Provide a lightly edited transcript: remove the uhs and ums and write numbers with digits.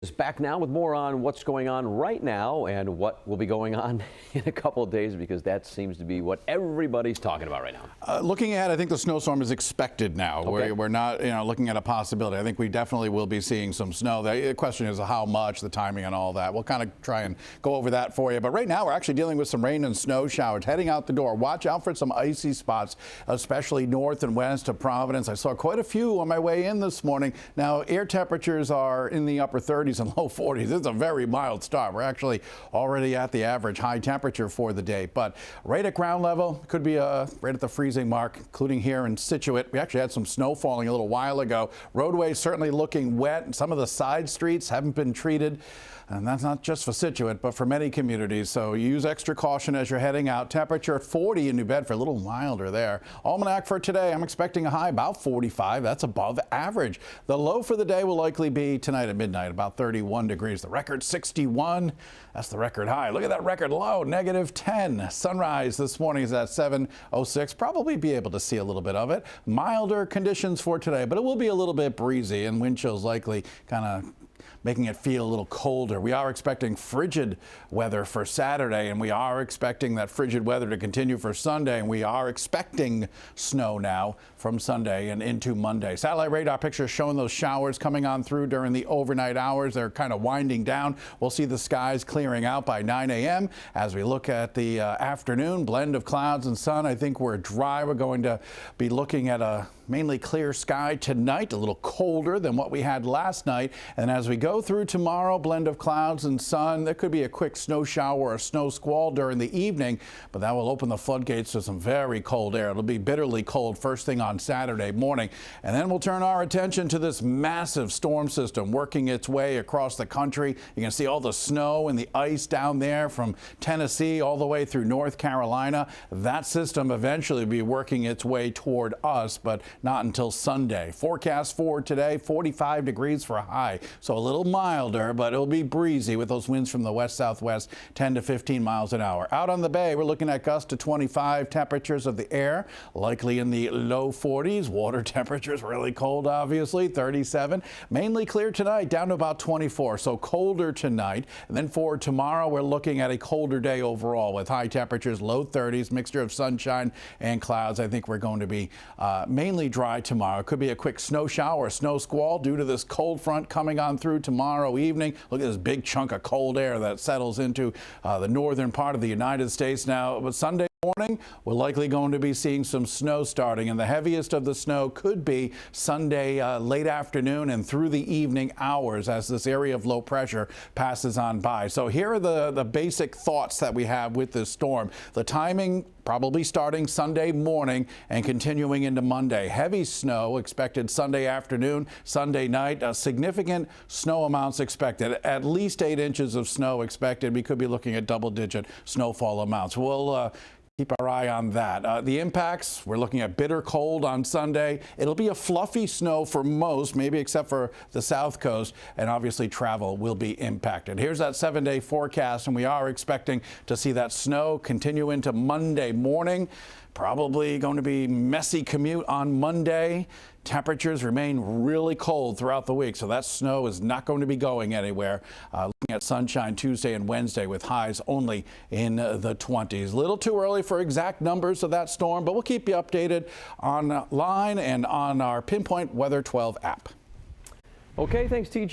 Is back now with more on what's going on right now and what will be going on in a couple of days, because that seems to be what everybody's talking about right now. Looking ahead, I think the snowstorm is expected now. Okay. We're not, looking at a possibility. I think we definitely will be seeing some snow. The question is how much, the timing, and all that. We'll kind of try and go over that for you. But right now, we're actually dealing with some rain and snow showers heading out the door. Watch out for some icy spots, especially north and west of Providence. I saw quite a few on my way in this morning. Now, air temperatures are in the upper 30s and low 40s. This is a very mild start. We're actually already at the average high temperature for the day, but right at ground level could be right at the freezing mark, including here in Situate. We actually had some snow falling a little while ago. Roadways certainly looking wet. Some of the side streets haven't been treated. And that's not just for Situate, but for many communities. So use extra caution as you're heading out. Temperature at 40 in New Bedford, a little milder there. Almanac for today, I'm expecting a high about 45. That's above average. The low for the day will likely be tonight at midnight, about 31 degrees. The record 61. That's the record high. Look at that record low, -10. Sunrise this morning is at 7:06. Probably be able to see a little bit of it. Milder conditions for today, but it will be a little bit breezy, and wind chills likely kind of making it feel a little colder. We are expecting frigid weather for Saturday, and we are expecting that frigid weather to continue for Sunday, and we are expecting snow now from Sunday and into Monday. Satellite radar pictures showing those showers coming on through during the overnight hours. They're kind of winding down. We'll see the skies clearing out by 9 a.m. As we look at the afternoon, blend of clouds and sun, I think we're dry. We're going to be looking at a mainly clear sky tonight, a little colder than what we had last night. And as we go through tomorrow, blend of clouds and sun. There could be a quick snow shower or a snow squall during the evening, but that will open the floodgates to some very cold air. It'll be bitterly cold first thing on Saturday morning. And then we'll turn our attention to this massive storm system working its way across the country. You can see all the snow and the ice down there from Tennessee all the way through North Carolina. That system eventually will be working its way toward us, but not until Sunday. Forecast for today, 45 degrees for a high. So a little milder, but it'll be breezy with those winds from the west-southwest, 10 to 15 miles an hour. Out on the bay, we're looking at gusts to 25. Temperatures of the air likely in the low 40s. Water temperatures really cold, obviously, 37. Mainly clear tonight, down to about 24. So colder tonight. And then for tomorrow, we're looking at a colder day overall with high temperatures, low 30s, mixture of sunshine and clouds. I think we're going to be mainly dry tomorrow. Could be a quick snow shower, a snow squall due to this cold front coming on through tomorrow evening. Look at this big chunk of cold air that settles into the northern part of the United States now. But Sunday morning, we're likely going to be seeing some snow starting, and the heaviest of the snow could be Sunday late afternoon and through the evening hours as this area of low pressure passes on by. So here are the basic thoughts that we have with this storm. The timing probably starting Sunday morning and continuing into Monday. Heavy snow expected Sunday afternoon, Sunday night. Significant snow amounts expected. At least 8 inches of snow expected. We could be looking at double-digit snowfall amounts. We'll keep our eye on that. The impacts, we're looking at bitter cold on Sunday. It'll be a fluffy snow for most, maybe except for the south coast, and obviously travel will be impacted. Here's that 7-day forecast, and we are expecting to see that snow continue into Monday morning. Probably going to be messy commute on Monday. Temperatures remain really cold throughout the week, so that snow is not going to be going anywhere. Looking at sunshine Tuesday and Wednesday with highs only in the 20s. A little too early for exact numbers of that storm, but we'll keep you updated online and on our Pinpoint Weather 12 app. Okay, thanks, TJ.